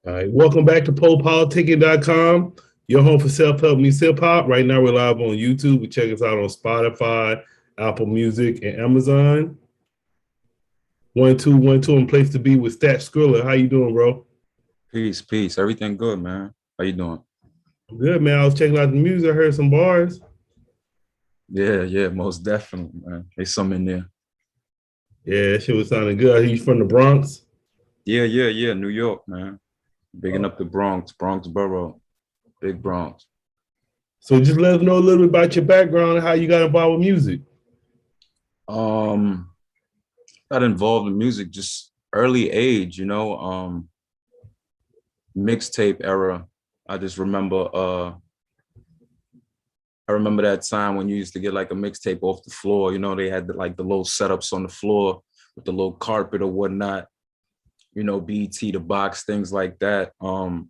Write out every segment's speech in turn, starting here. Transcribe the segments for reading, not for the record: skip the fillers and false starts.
All right, welcome back to PoPolitickin.com, your home for self-help meets hip-hop. Right now, we're live on YouTube. You check us out on Spotify, Apple Music, and Amazon. 1-2-1-2, and place to be with Stack Skrilla. How you doing, bro? Peace. Everything good, man. How you doing? Good, man. I was checking out the music. I heard some bars. Yeah, most definitely, man. There's some in there. Yeah, that shit was sounding good. He's from the Bronx. Yeah. New York, man. Bigging up the Bronx borough, big Bronx. So just let us know a little bit about your background and how you got involved with music. Um, got involved in music just early age, mixtape era. I just remember I remember that time when you used to get like a mixtape off the floor. They had the little setups on the floor with the little carpet or whatnot. BT, the box, things like that. I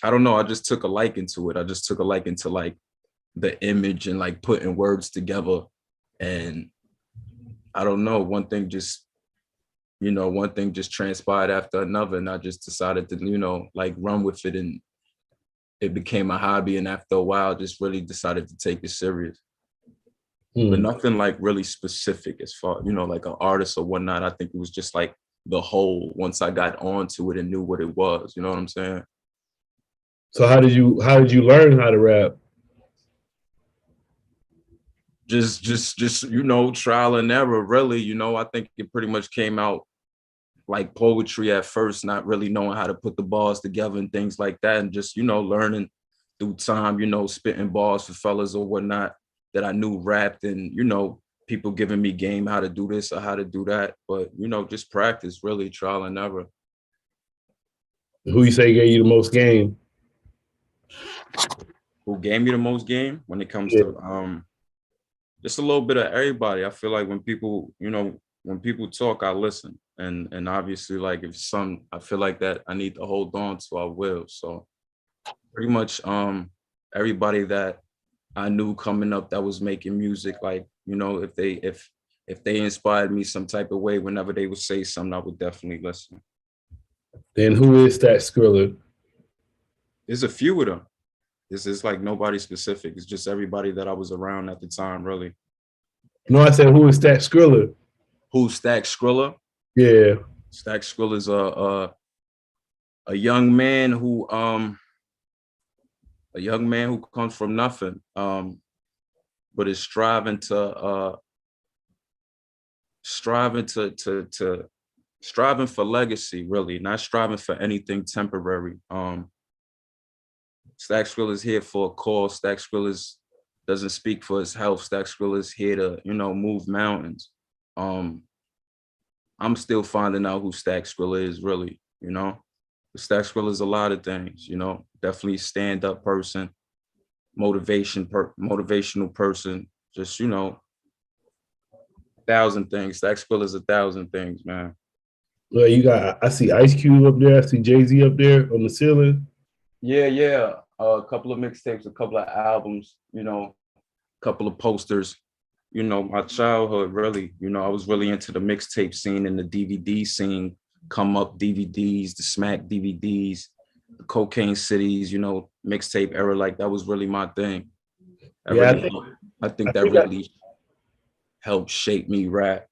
don't know. I just took a liking to it. I just took a liking to like the image and like putting words together. And I don't know, one thing just transpired after another. And I just decided to, like run with it. And it became a hobby. And after a while, just really decided to take it serious. But nothing like really specific as far, like an artist or whatnot. I think it was just like the whole, once I got onto it and knew what it was, you know what I'm saying? So how did you learn how to rap? Just trial and error, really. I think it pretty much came out like poetry at first, not really knowing how to put the bars together and things like that. And just, learning through time, spitting bars for fellas or whatnot that I knew rapped, and, people giving me game how to do this or how to do that. But, just practice, really, trial and error. Who you say gave you the most game? Who gave me the most game when it comes Yeah. to just a little bit of everybody. I feel like when people talk, I listen. And obviously, like if some I feel like that I need to hold on to, I will. So pretty much everybody that I knew coming up that was making music, like, if they inspired me some type of way, whenever they would say something, I would definitely listen. Then who is Stack Skrilla? There's a few of them. This is like nobody specific. It's just everybody that I was around at the time, really. No, I said who is Stack Skrilla? Who's Stack Skrilla? Yeah. Stack Skrilla is a young man who comes from nothing, but is striving for legacy, really, not striving for anything temporary. Stack Skrilla is here for a cause. Stack Skrilla doesn't speak for his health. Stack Skrilla is here to, move mountains. I'm still finding out who Stack Skrilla is, really, Stack Skrilla is a lot of things, definitely stand-up person, motivational person, just, 1,000 things. Stack Skrilla is 1,000 things, man. Well, I see Ice Cube up there. I see Jay-Z up there on the ceiling. Yeah. A couple of mixtapes, a couple of albums, a couple of posters. My childhood, really, I was really into the mixtape scene and the DVD scene, come up DVDs, the Smack DVDs, the Cocaine Cities, mixtape era. Like that was really my thing. I think that really helped shape me rap.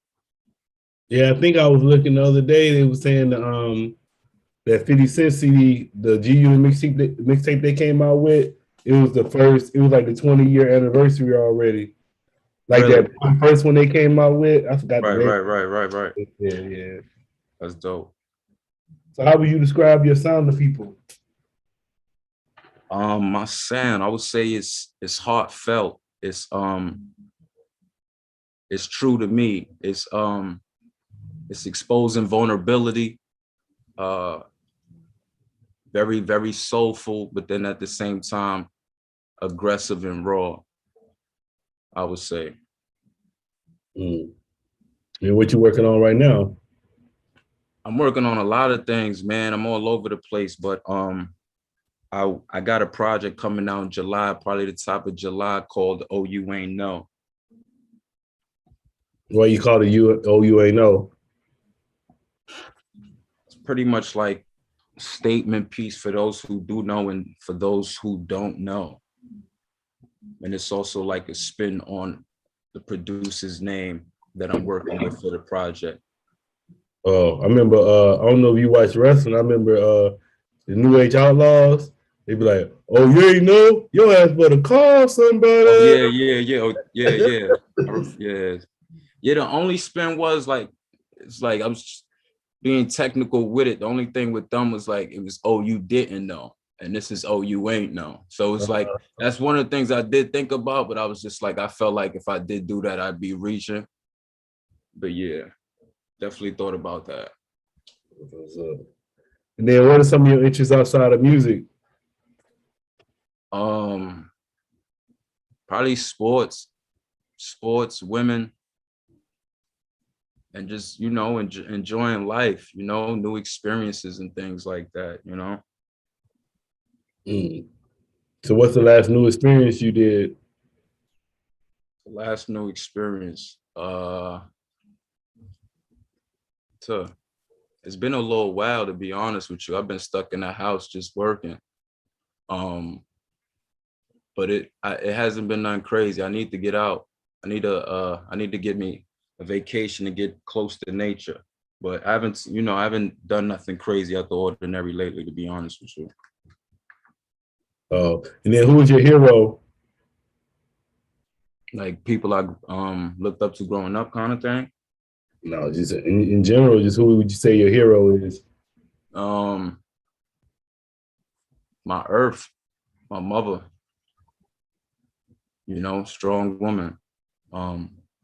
Yeah, I think I was looking the other day. They were saying that 50 Cent CD, the GU mixtape they came out with, it was like the 20-year anniversary already. Like really? That first one they came out with, I forgot. Right. Yeah. That's dope. So how would you describe your sound to people? My sound, I would say it's heartfelt. It's true to me. It's exposing vulnerability. Very, very soulful, but then at the same time, aggressive and raw, I would say. And what you working on right now? I'm working on a lot of things, man. I'm all over the place, but I got a project coming out in July, probably the top of July, called Oh You Ain't Know. What you call it? Oh You Ain't Know? It's pretty much like statement piece for those who do know and for those who don't know. And it's also like a spin on the producer's name that I'm working with for the project. Oh, I remember, I don't know if you watch wrestling. I remember the New Age Outlaws. They be like, oh, you ain't know? Your ass better call somebody. Oh, yeah. Yeah, the only spin was like, it's like I was being technical with it. The only thing with them was like, it was, oh, you didn't know. And this is, oh, you ain't know. So it's like, that's one of the things I did think about, but I was just like, I felt like if I did do that, I'd be reaching. But yeah, definitely thought about that. And then what are some of your interests outside of music? Probably sports, women, and just, you know, enjoying life, you know, new experiences and things like that, you know. So what's the last new experience you did? The last new experience, it's been a little while, to be honest with you. I've been stuck in the house just working. But it hasn't been nothing crazy. I need to get out. I need to get me a vacation to get close to nature. But I haven't done nothing crazy out the ordinary lately, to be honest with you. Oh, and then who was your hero? Like people I looked up to growing up, kind of thing. No, just in general, just who would you say your hero is? My earth, my mother. You know, strong woman.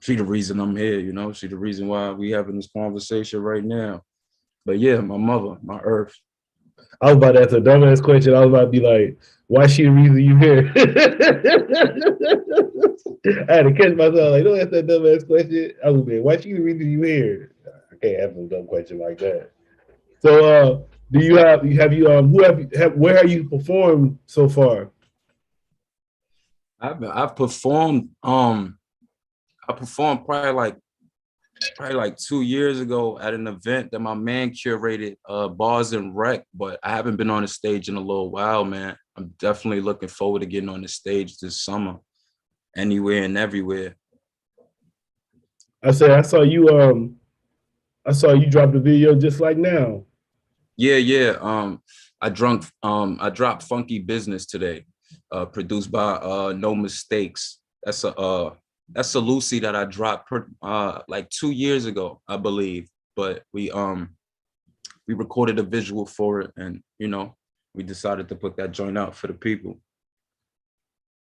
She the reason I'm here, you know, she the reason why we having this conversation right now. But yeah, my mother, my earth. I was about to ask a dumbass question. I was about to be like, why she the reason you here? I had to catch myself like, don't ask that dumbass question. I was like, why she the reason you here? I can't ask a dumb question like that. So do you have where have you performed so far? I've performed I performed probably like 2 years ago at an event that my man curated, Bars and Rec, but I haven't been on the stage in a little while, man. I'm definitely looking forward to getting on the stage this summer, anywhere and everywhere. I saw you drop the video just like now. Yeah. I dropped Funky Business today, produced by No Mistakes. That's a Lucy that I dropped like 2 years ago, I believe. But we recorded a visual for it, and you know, we decided to put that joint out for the people.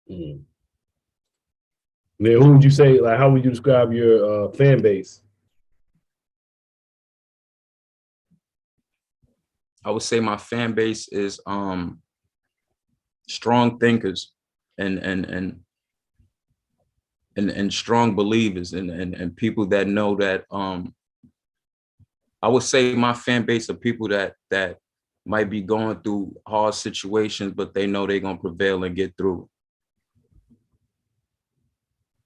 Then who would you say, like, how would you describe your fan base? I would say my fan base is strong thinkers and strong believers and people that know that I would say my fan base are people that might be going through hard situations, but they know they're gonna prevail and get through.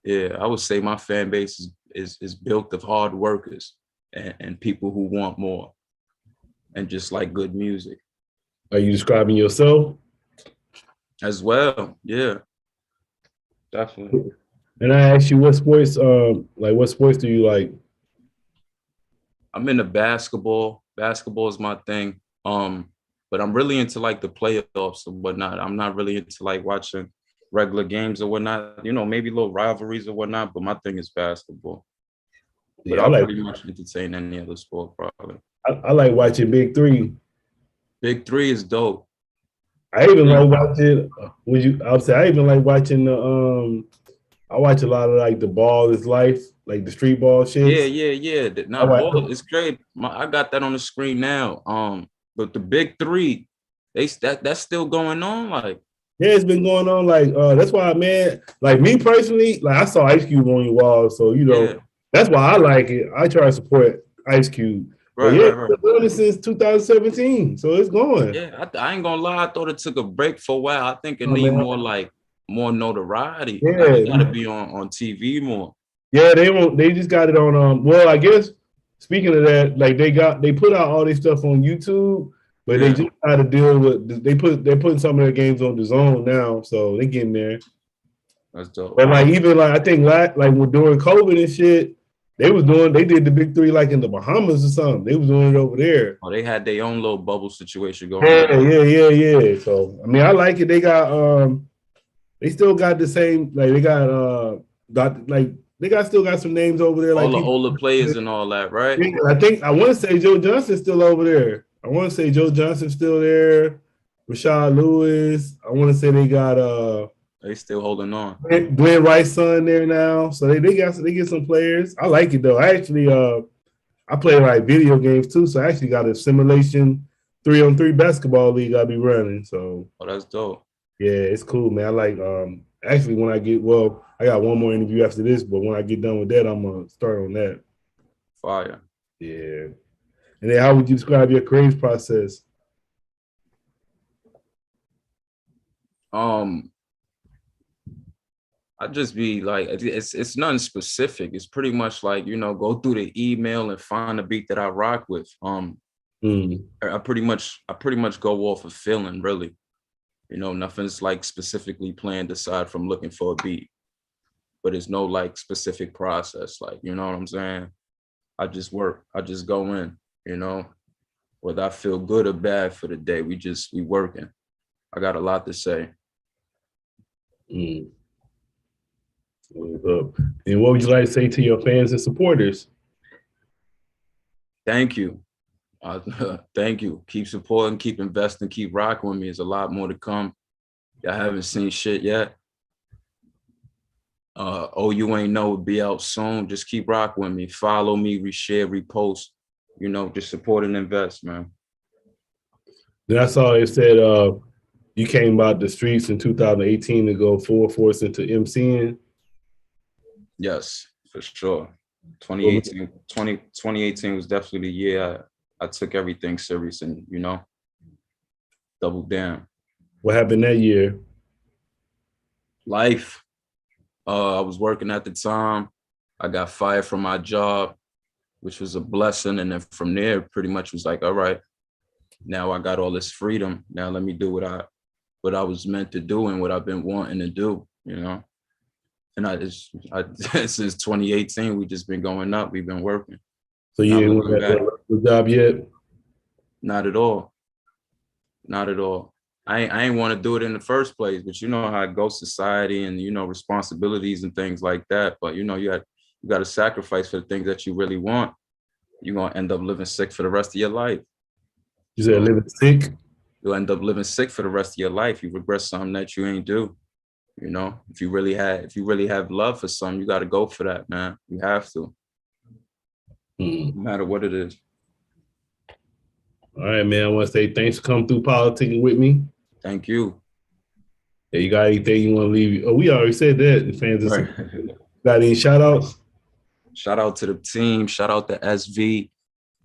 Yeah, I would say my fan base is built of hard workers and people who want more and just like good music. Are you describing yourself? As well, yeah, definitely. And I asked you what sports do you like? I'm into basketball. Basketball is my thing. But I'm really into like the playoffs and whatnot. I'm not really into like watching regular games or whatnot, you know, maybe little rivalries or whatnot, but my thing is basketball. But I'll pretty much entertain any other sport probably. I like watching Big Three. Big Three is dope. I even like watching I even like watching I watch a lot of like the Ball is Life, like the street ball shit. Yeah. Now ball is great. I got that on the screen now. But the Big Three, that's still going on, like. Yeah, it's been going on. Like, that's why, man, like me personally, like I saw Ice Cube on your wall. So, you know, that's why I like it. I try to support Ice Cube. Right. Been doing it since 2017. So it's going. Yeah, I ain't gonna lie. I thought it took a break for a while. I think it need more notoriety. Yeah. Like, it gotta be on TV more. Yeah, they just got it on well, I guess speaking of that, like they put out all this stuff on YouTube. But they just got to deal with they're putting some of their games on the zone now, so they getting there. That's dope. But like even like I think like when during COVID and shit, they did the big three like in the Bahamas or something. They was doing it over there. Oh, they had their own little bubble situation going on. Yeah. So I mean, I like it. They got they still got the same like they got still got some names over there. All like the older players and all that, right? Yeah, I want to say Joe Johnson's still over there. I want to say Joe Johnson's still there. Rashad Lewis. I want to say they got they still holding on. Glenn Rice's son there now. So they get some players. I like it though. I actually I play like video games too. So I actually got a simulation 3-on-3 basketball league I be running. So that's dope. Yeah, it's cool, man. I like actually when I got one more interview after this, but when I get done with that, I'm gonna start on that. Fire. Yeah. And then how would you describe your creative process? I just be like, it's nothing specific. It's pretty much like, go through the email and find a beat that I rock with. I pretty much go off of feeling, really. Nothing's like specifically planned aside from looking for a beat. But it's no like specific process, like, you know what I'm saying? I just work. I just go in, whether I feel good or bad for the day, we working. I got a lot to say. And what would you like to say to your fans and supporters? Thank you. Thank you. Keep supporting, keep investing, keep rocking with me. There's a lot more to come. Y'all haven't seen shit yet. You ain't know will be out soon. Just keep rocking with me. Follow me, reshare, repost. Just support and invest, man. Then I saw it said you came out the streets in 2018 to go full force into emceeing. Yes, for sure. 2018 was definitely the year I took everything serious and, doubled down. What happened that year? Life. I was working at the time. I got fired from my job, which was a blessing. And then from there, pretty much was like, all right, now I got all this freedom. Now let me do what I was meant to do and what I've been wanting to do, And since 2018, we just been going up. We've been working. So you ain't working at the job yet? Not at all. Not at all. I ain't want to do it in the first place, but you know how it goes, society and, responsibilities and things like that. But, you got to sacrifice for the things that you really want. You're going to end up living sick for the rest of your life. You said living sick? You'll end up living sick for the rest of your life. You regret something that you ain't do. If you really have love for something, you got to go for that, man. You have to. No matter what it is. All right, man. I want to say thanks for coming through politicking with me. Thank you. Yeah, you got anything you want to leave? Oh, we already said that. The fans right. Got any shout outs? Shout out to the team. Shout out to SV.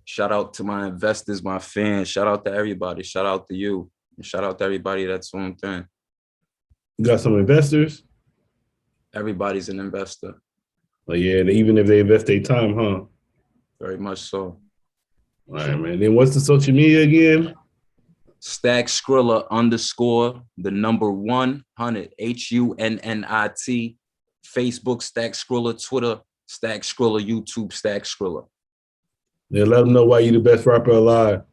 Shout out to my investors, my fans. Shout out to everybody. Shout out to you. And shout out to everybody that's on thing. You got some investors? Everybody's an investor. Well, yeah, even if they invest their time, huh? Very much so. All right, man. Then what's the social media again? Stack Skrilla _ the number 100 HUNNIT. Facebook Stack Skrilla, Twitter Stack Skrilla, YouTube Stack Skrilla. Yeah, let them know why you're the best rapper alive.